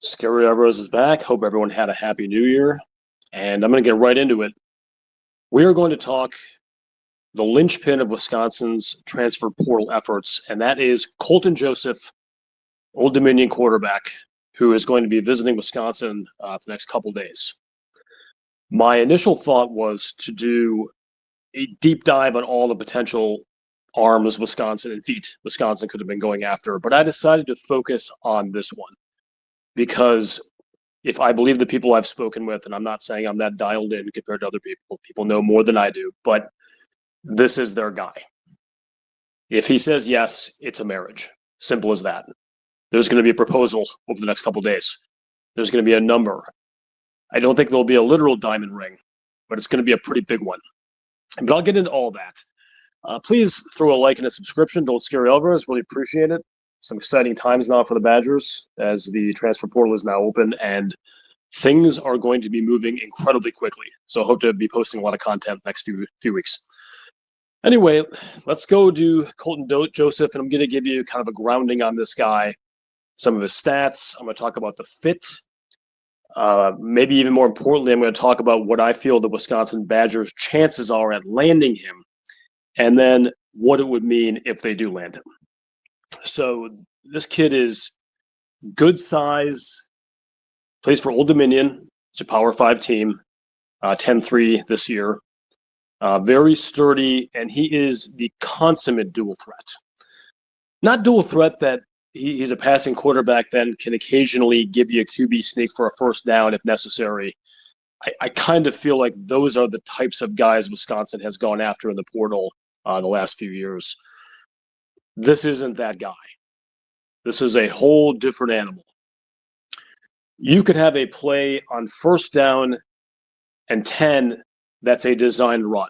Scary Alvarez is back. Hope everyone had a happy new year. And I'm going to get right into it. We are going to talk the linchpin of Wisconsin's transfer portal efforts, and that is Colton Joseph, Old Dominion quarterback, who is going to be visiting Wisconsin for the next couple days. My initial thought was to do a deep dive on all the potential arms Wisconsin and feet Wisconsin could have been going after, but I decided to focus on this one. Because if I believe the people I've spoken with, and I'm not saying I'm that dialed in compared to other people know more than I do, but this is their guy. If he says yes, it's a marriage. Simple as that. There's going to be a proposal over the next couple of days. There's going to be a number. I don't think there'll be a literal diamond ring, but it's going to be a pretty big one. But I'll get into all that. Please throw a like and a subscription. Don't scare Alvarez. Really appreciate it. Some exciting times now for the Badgers as the transfer portal is now open and things are going to be moving incredibly quickly. So I hope to be posting a lot of content the next few weeks. Anyway, let's go to Colton Joseph, and I'm going to give you kind of a grounding on this guy, some of his stats. I'm going to talk about the fit. Maybe even more importantly, I'm going to talk about what I feel the Wisconsin Badgers' chances are at landing him, and then what it would mean if they do land him. So this kid is good size, plays for Old Dominion. It's a Power 5 team, 10-3 this year. Very sturdy, and he is the consummate dual threat. Not dual threat that he's a passing quarterback that can occasionally give you a QB sneak for a first down if necessary. I kind of feel like those are the types of guys Wisconsin has gone after in the portal the last few years. This isn't that guy. This is a whole different animal. You could have a play on first down and 10 that's a designed run.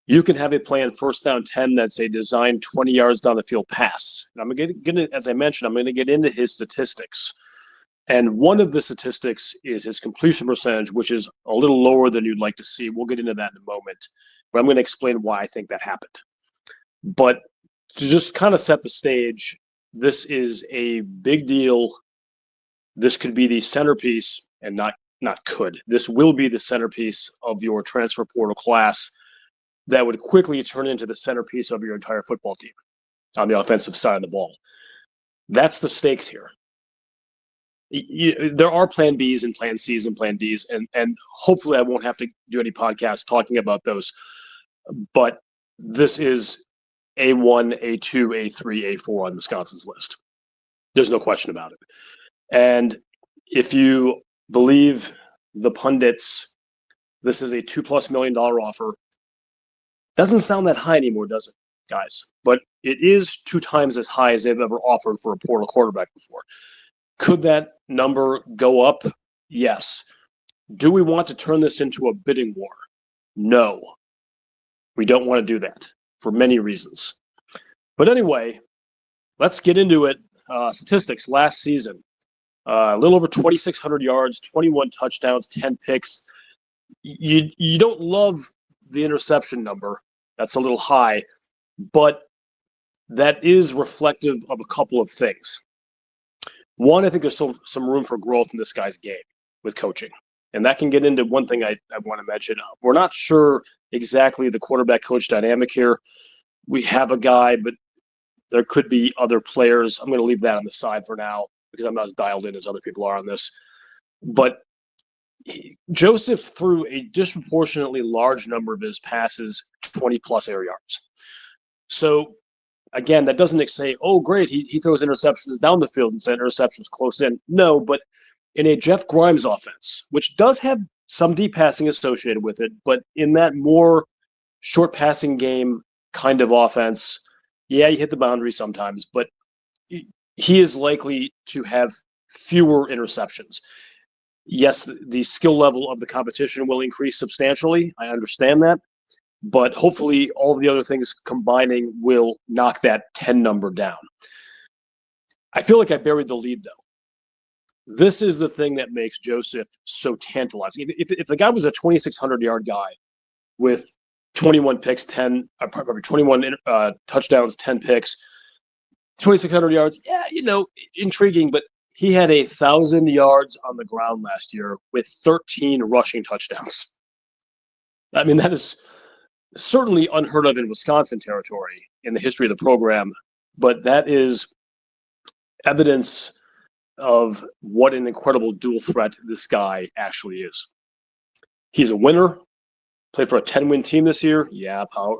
You can have a play on first down 10 that's a designed 20 yards down the field pass. And I'm going to, as I mentioned, I'm going to get into his statistics. And one of the statistics is his completion percentage, which is a little lower than you'd like to see. We'll get into that in a moment. But I'm going to explain why I think that happened. But to just kind of set the stage, this is a big deal. This could be the centerpiece, and not could. This will be the centerpiece of your transfer portal class that would quickly turn into the centerpiece of your entire football team on the offensive side of the ball. That's the stakes here. There are plan Bs and plan Cs and plan Ds, and hopefully I won't have to do any podcasts talking about those. But this is A1, A2, A3, A4 on Wisconsin's list. There's no question about it. And if you believe the pundits, this is a $2+ million offer. Doesn't sound that high anymore, does it, guys? But it is 2 times as high as they've ever offered for a portal quarterback before. Could that number go up? Yes. Do we want to turn this into a bidding war? No. We don't want to do that for many reasons. But anyway, let's get into it. Statistics last season. A little over 2,600 yards, 21 touchdowns, 10 picks. You don't love the interception number. That's a little high, but that is reflective of a couple of things. One, I think there's still some room for growth in this guy's game with coaching. And that can get into one thing I want to mention. We're not sure exactly the quarterback-coach dynamic here. We have a guy, but there could be other players. I'm going to leave that on the side for now because I'm not as dialed in as other people are on this. But Joseph threw a disproportionately large number of his passes 20-plus air yards. So, again, that doesn't say, oh, great, he throws interceptions down the field and send interceptions close in. No, but in a Jeff Grimes offense, which does have some deep passing associated with it, but in that more short passing game kind of offense, yeah, you hit the boundary sometimes, but he is likely to have fewer interceptions. Yes, the skill level of the competition will increase substantially. I understand that. But hopefully all of the other things combining will knock that 10 number down. I feel like I buried the lead, though. This is the thing that makes Joseph so tantalizing. If the guy was a 2,600-yard guy with 21 picks, 21 touchdowns, 10 picks, 2,600 yards, yeah, intriguing, but He had 1,000 yards on the ground last year with 13 rushing touchdowns. I mean, that is certainly unheard of in Wisconsin territory in the history of the program, but that is evidence of what an incredible dual threat this guy actually is. He's a winner. Played for a 10-win team this year. Yeah, power,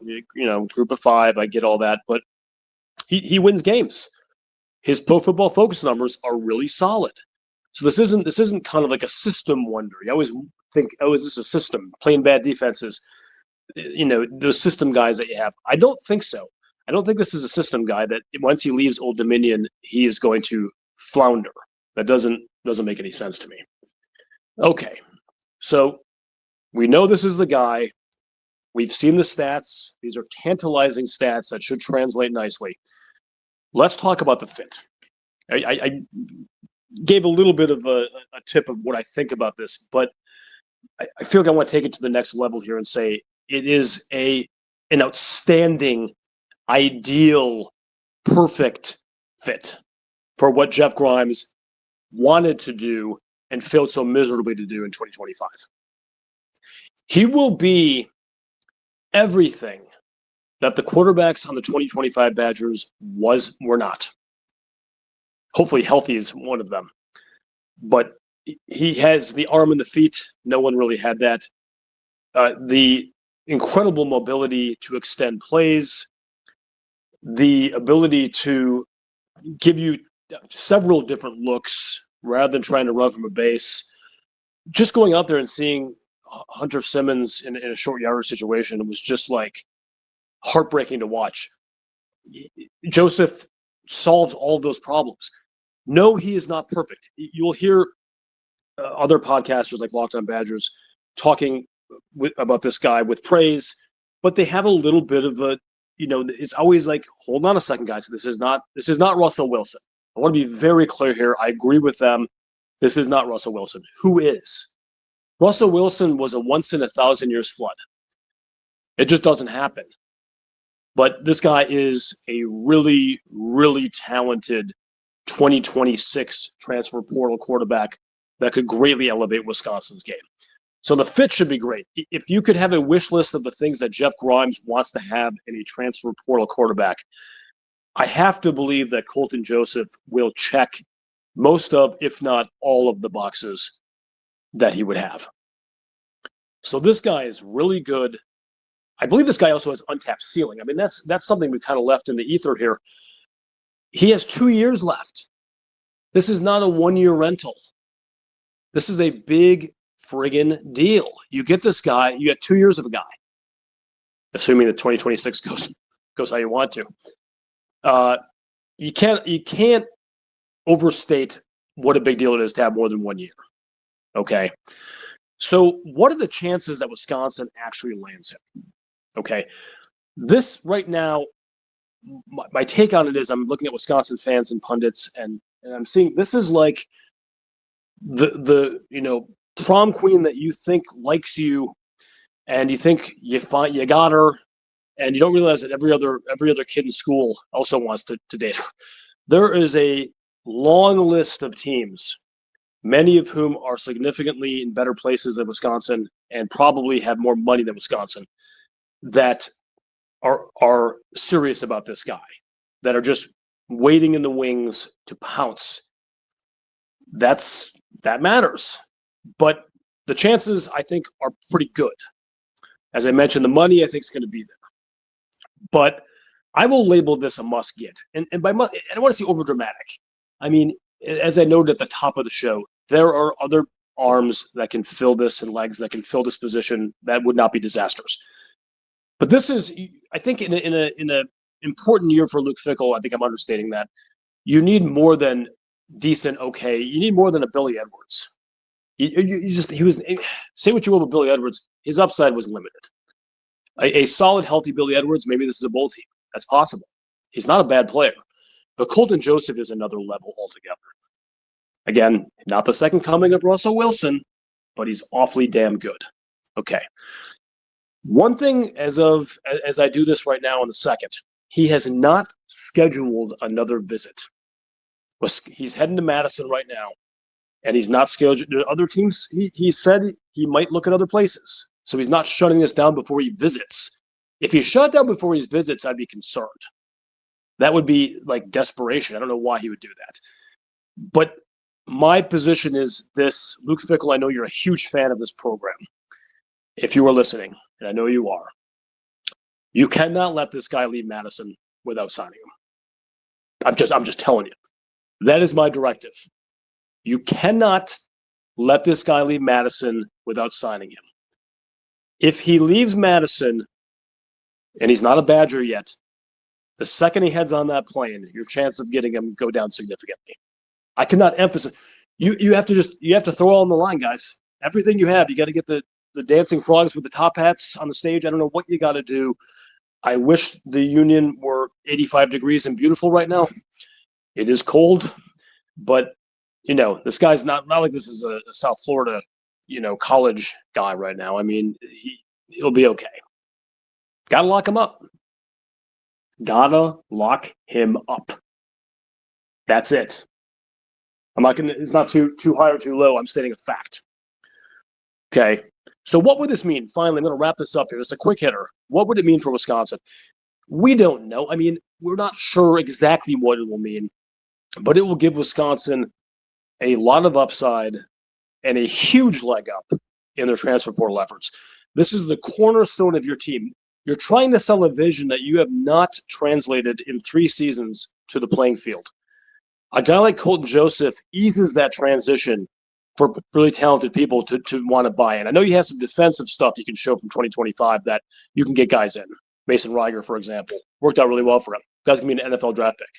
group of 5. I get all that, but he wins games. His Pro Football Focus numbers are really solid. So this isn't kind of like a system wonder. You always think, oh, is this a system playing bad defenses? Those system guys that you have. I don't think so. I don't think this is a system guy that once he leaves Old Dominion, he is going to flounder. That doesn't make any sense to me. Okay, so we know this is the guy. We've seen the stats. These are tantalizing stats that should translate nicely. Let's talk about the fit. I gave a little bit of a tip of what I think about this, but I feel like I want to take it to the next level here and say it is an outstanding, ideal, perfect fit for what Jeff Grimes wanted to do and failed so miserably to do in 2025. He will be everything that the quarterbacks on the 2025 Badgers were not. Hopefully healthy is one of them. But he has the arm and the feet. No one really had that. The incredible mobility to extend plays, the ability to give you several different looks rather than trying to run from a base. Just going out there and seeing Hunter Simmons in a short yardage situation was just like heartbreaking to watch. Joseph solves all of those problems. No, he is not perfect. You'll hear other podcasters like Locked On Badgers talking about this guy with praise, but they have a little bit of a, it's always like, hold on a second, guys. This is not Russell Wilson. I want to be very clear here. I agree with them. This is not Russell Wilson. Who is? Russell Wilson was a once in 1,000 years flood. It just doesn't happen. But this guy is a really, really talented 2026 transfer portal quarterback that could greatly elevate Wisconsin's game. So the fit should be great. If you could have a wish list of the things that Jeff Grimes wants to have in a transfer portal quarterback, I have to believe that Colton Joseph will check most of, if not all of the boxes that he would have. So this guy is really good. I believe this guy also has untapped ceiling. I mean, that's something we kind of left in the ether here. He has 2 years left. This is not a one-year rental. This is a big friggin' deal. You get this guy, you get 2 years of a guy, assuming that 2026 goes how you want to. You can't overstate what a big deal it is to have more than 1 year. Okay. So what are the chances that Wisconsin actually lands him? Okay. This right now, my take on it is I'm looking at Wisconsin fans and pundits, and I'm seeing this is like the prom queen that you think likes you, and you think you got her, and you don't realize that every other kid in school also wants to date her. There is a long list of teams, many of whom are significantly in better places than Wisconsin and probably have more money than Wisconsin, that are serious about this guy, that are just waiting in the wings to pounce. That matters. But the chances, I think, are pretty good. As I mentioned, the money, I think, is going to be there. But I will label this a must get. And by must, I don't want to see overdramatic. I mean, as I noted at the top of the show, there are other arms that can fill this and legs that can fill this position that would not be disasters. But this is, I think, in a important year for Luke Fickell. I think I'm understating that. You need more than decent, okay. You need more than a Billy Edwards. He was, say what you will about Billy Edwards, his upside was limited. A solid, healthy Billy Edwards, maybe this is a bowl team. That's possible. He's not a bad player. But Colton Joseph is another level altogether. Again, not the second coming of Russell Wilson, but he's awfully damn good. Okay. One thing as I do this right now on the second, he has not scheduled another visit. He's heading to Madison right now, and he's not scheduled. Other teams, he said he might look at other places. So he's not shutting this down before he visits. If he shut down before he visits, I'd be concerned. That would be like desperation. I don't know why he would do that. But my position is this, Luke Fickell, I know you're a huge fan of this program. If you are listening, and I know you are, you cannot let this guy leave Madison without signing him. I'm just telling you. That is my directive. You cannot let this guy leave Madison without signing him. If he leaves Madison, and he's not a Badger yet, the second he heads on that plane, your chance of getting him go down significantly. I cannot emphasize. You have to throw all on the line, guys. Everything you have, you got to get the dancing frogs with the top hats on the stage. I don't know what you got to do. I wish the Union were 85 degrees and beautiful right now. It is cold, but this guy's not like this is a South Florida, college guy right now. I mean, he'll be okay. Gotta lock him up. Gotta lock him up. That's it. It's not too high or too low. I'm stating a fact. Okay. So what would this mean? Finally, I'm going to wrap this up here. It's a quick hitter. What would it mean for Wisconsin? We don't know. I mean, we're not sure exactly what it will mean, but it will give Wisconsin a lot of upside and a huge leg up in their transfer portal efforts. This is the cornerstone of your team. You're trying to sell a vision that you have not translated in 3 seasons to the playing field. A guy like Colton Joseph eases that transition for really talented people to want to buy in. I know you have some defensive stuff you can show from 2025 that you can get guys in. Mason Reiger, for example, worked out really well for him. Guy's going to be an NFL draft pick.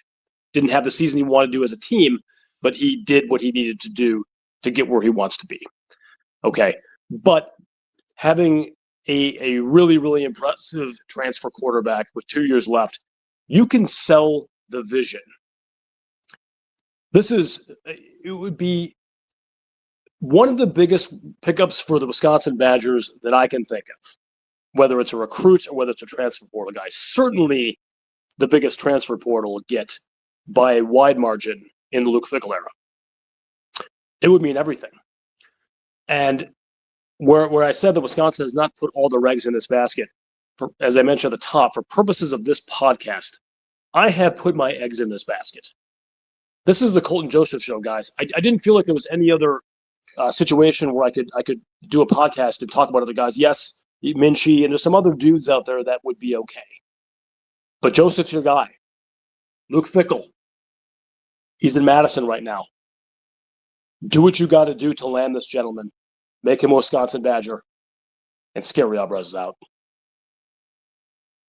Didn't have the season he wanted to do as a team, but he did what he needed to do to get where he wants to be. Okay, but having a really, really impressive transfer quarterback with 2 years left, you can sell the vision. It would be one of the biggest pickups for the Wisconsin Badgers that I can think of, whether it's a recruit or whether it's a transfer portal guy. Certainly the biggest transfer portal get by a wide margin in the Luke Fickell era. It would mean everything. And where I said that Wisconsin has not put all the eggs in this basket, as I mentioned at the top, for purposes of this podcast, I have put my eggs in this basket. This is the Colton Joseph show, guys. I didn't feel like there was any other situation where I could do a podcast and talk about other guys. Yes, Minchie, and there's some other dudes out there that would be okay. But Joseph's your guy. Luke Fickell. He's in Madison right now. Do what you got to do to land this gentleman. Make him a Wisconsin Badger. And Scary Alvarez is out.